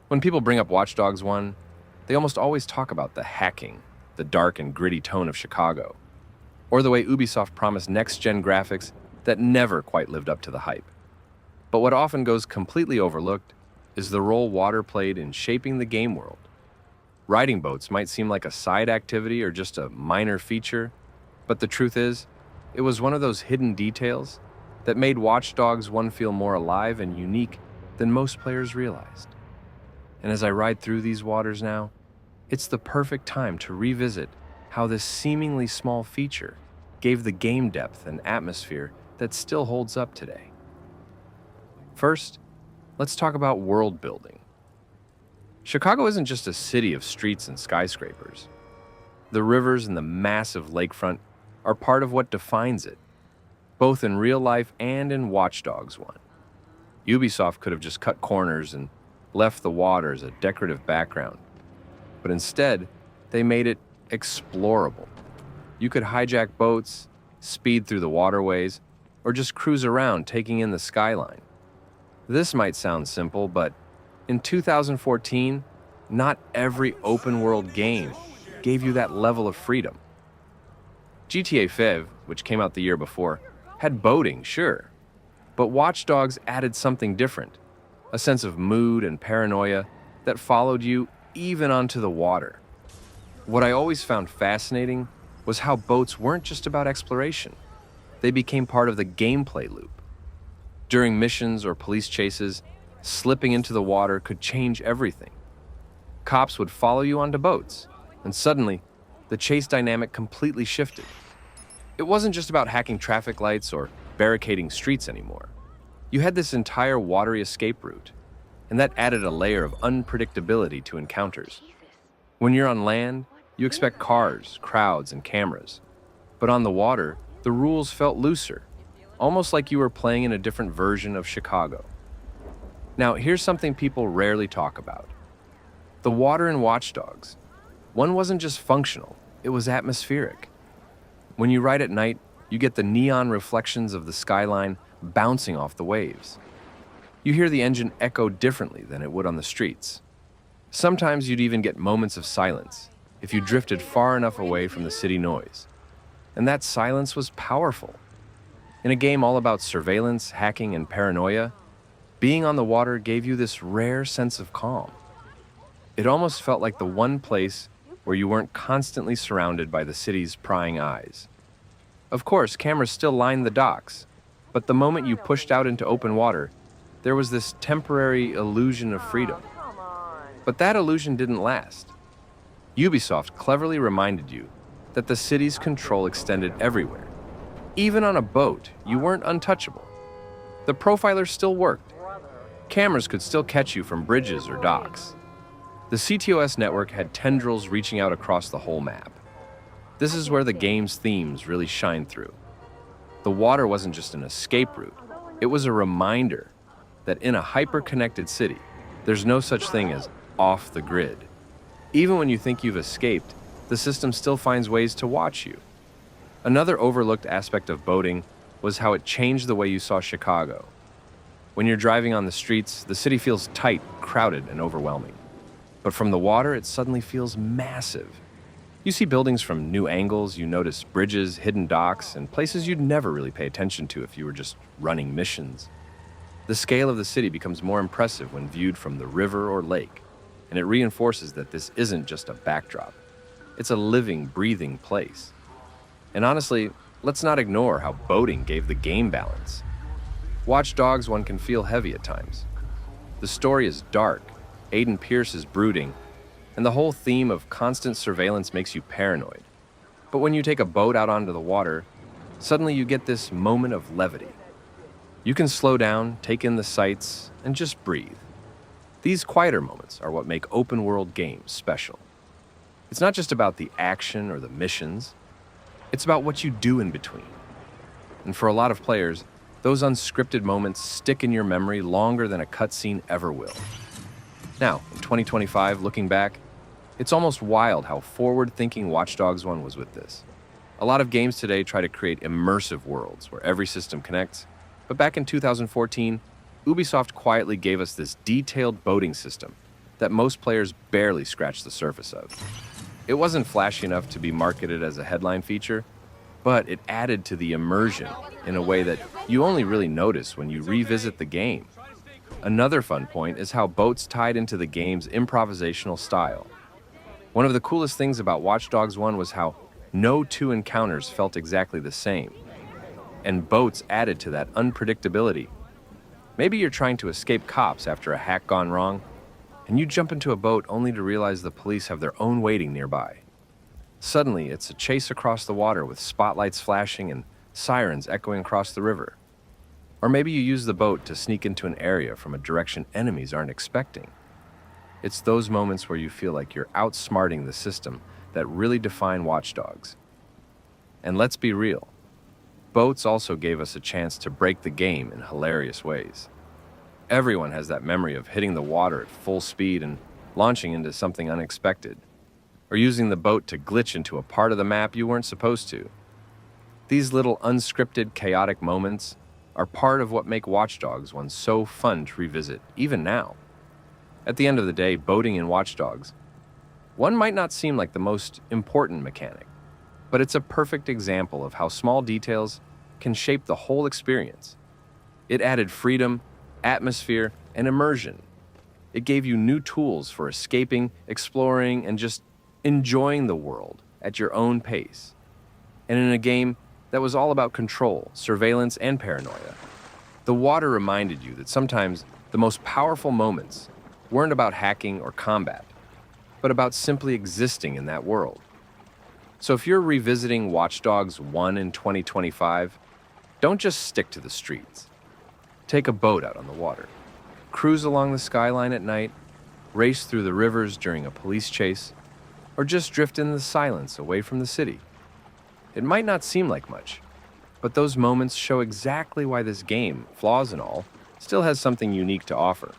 When people bring up Watch Dogs 1, they almost always talk about the hacking, the dark and gritty tone of Chicago, or the way Ubisoft promised next-gen graphics that never quite lived up to the hype. But what often goes completely overlooked is the role water played in shaping the game world. Riding boats might seem like a side activity or just a minor feature, but the truth is, it was one of those hidden details that made Watch Dogs 1 feel more alive and unique than most players realized. And as I ride through these waters now, it's the perfect time to revisit how this seemingly small feature gave the game depth and atmosphere that still holds up today. First, let's talk about world building. Chicago isn't just a city of streets and skyscrapers. The rivers and the massive lakefront are part of what defines it, both in real life and in Watch Dogs 1. Ubisoft could have just cut corners and left the water as a decorative background, but instead, they made it explorable. You could hijack boats, speed through the waterways, or just cruise around taking in the skyline. This might sound simple, but in 2014, not every open-world game gave you that level of freedom. GTA 5, which came out the year before, had boating, sure, but Watch Dogs added something different, a sense of mood and paranoia that followed you even onto the water. What I always found fascinating was how boats weren't just about exploration. They became part of the gameplay loop. During missions or police chases, slipping into the water could change everything. Cops would follow you onto boats, and suddenly, the chase dynamic completely shifted. It wasn't just about hacking traffic lights or barricading streets anymore. You had this entire watery escape route, and that added a layer of unpredictability to encounters. When you're on land, you expect cars, crowds, and cameras. But on the water, the rules felt looser, almost like you were playing in a different version of Chicago. Now, here's something people rarely talk about. The water in Watch Dogs. One wasn't just functional, it was atmospheric. When you ride at night, you get the neon reflections of the skyline bouncing off the waves. You hear the engine echo differently than it would on the streets. Sometimes you'd even get moments of silence if you drifted far enough away from the city noise. And that silence was powerful. In a game all about surveillance, hacking, and paranoia, being on the water gave you this rare sense of calm. It almost felt like the one place where you weren't constantly surrounded by the city's prying eyes. Of course, cameras still lined the docks, but the moment you pushed out into open water, there was this temporary illusion of freedom. But that illusion didn't last. Ubisoft cleverly reminded you that the city's control extended everywhere. Even on a boat, you weren't untouchable. The profiler still worked. Cameras could still catch you from bridges or docks. The CTOS network had tendrils reaching out across the whole map. This is where the game's themes really shine through. The water wasn't just an escape route, it was a reminder that in a hyper-connected city, there's no such thing as off the grid. Even when you think you've escaped, the system still finds ways to watch you. Another overlooked aspect of boating was how it changed the way you saw Chicago. When you're driving on the streets, the city feels tight, crowded, and overwhelming. But from the water, it suddenly feels massive. You see buildings from new angles, you notice bridges, hidden docks, and places you'd never really pay attention to if you were just running missions. The scale of the city becomes more impressive when viewed from the river or lake, and it reinforces that this isn't just a backdrop. It's a living, breathing place. And honestly, let's not ignore how boating gave the game balance. Watch Dogs 1 can feel heavy at times. The story is dark, Aiden Pearce is brooding, and the whole theme of constant surveillance makes you paranoid. But when you take a boat out onto the water, suddenly you get this moment of levity. You can slow down, take in the sights, and just breathe. These quieter moments are what make open-world games special. It's not just about the action or the missions, it's about what you do in between. And for a lot of players, those unscripted moments stick in your memory longer than a cutscene ever will. Now, in 2025, looking back, it's almost wild how forward-thinking Watch Dogs 1 was with this. A lot of games today try to create immersive worlds where every system connects, but back in 2014, Ubisoft quietly gave us this detailed boating system that most players barely scratch the surface of. It wasn't flashy enough to be marketed as a headline feature, but it added to the immersion in a way that you only really notice when you revisit the game. Another fun point is how boats tied into the game's improvisational style. One of the coolest things about Watch Dogs 1 was how no two encounters felt exactly the same, and boats added to that unpredictability. Maybe you're trying to escape cops after a hack gone wrong, and you jump into a boat only to realize the police have their own waiting nearby. Suddenly, it's a chase across the water with spotlights flashing and sirens echoing across the river. Or maybe you use the boat to sneak into an area from a direction enemies aren't expecting. It's those moments where you feel like you're outsmarting the system that really define Watch Dogs. And let's be real, boats also gave us a chance to break the game in hilarious ways. Everyone has that memory of hitting the water at full speed and launching into something unexpected, or using the boat to glitch into a part of the map you weren't supposed to. These little unscripted, chaotic moments are part of what make Watch Dogs 1 so fun to revisit, even now. At the end of the day, boating in Watch Dogs 1 might not seem like the most important mechanic, but it's a perfect example of how small details can shape the whole experience. It added freedom, atmosphere, and immersion. It gave you new tools for escaping, exploring, and just enjoying the world at your own pace. And in a game that was all about control, surveillance, and paranoia, the water reminded you that sometimes the most powerful moments weren't about hacking or combat, but about simply existing in that world. So if you're revisiting Watch Dogs 1 in 2025, don't just stick to the streets. Take a boat out on the water, cruise along the skyline at night, race through the rivers during a police chase, or just drift in the silence away from the city. It might not seem like much, but those moments show exactly why this game, flaws and all, still has something unique to offer.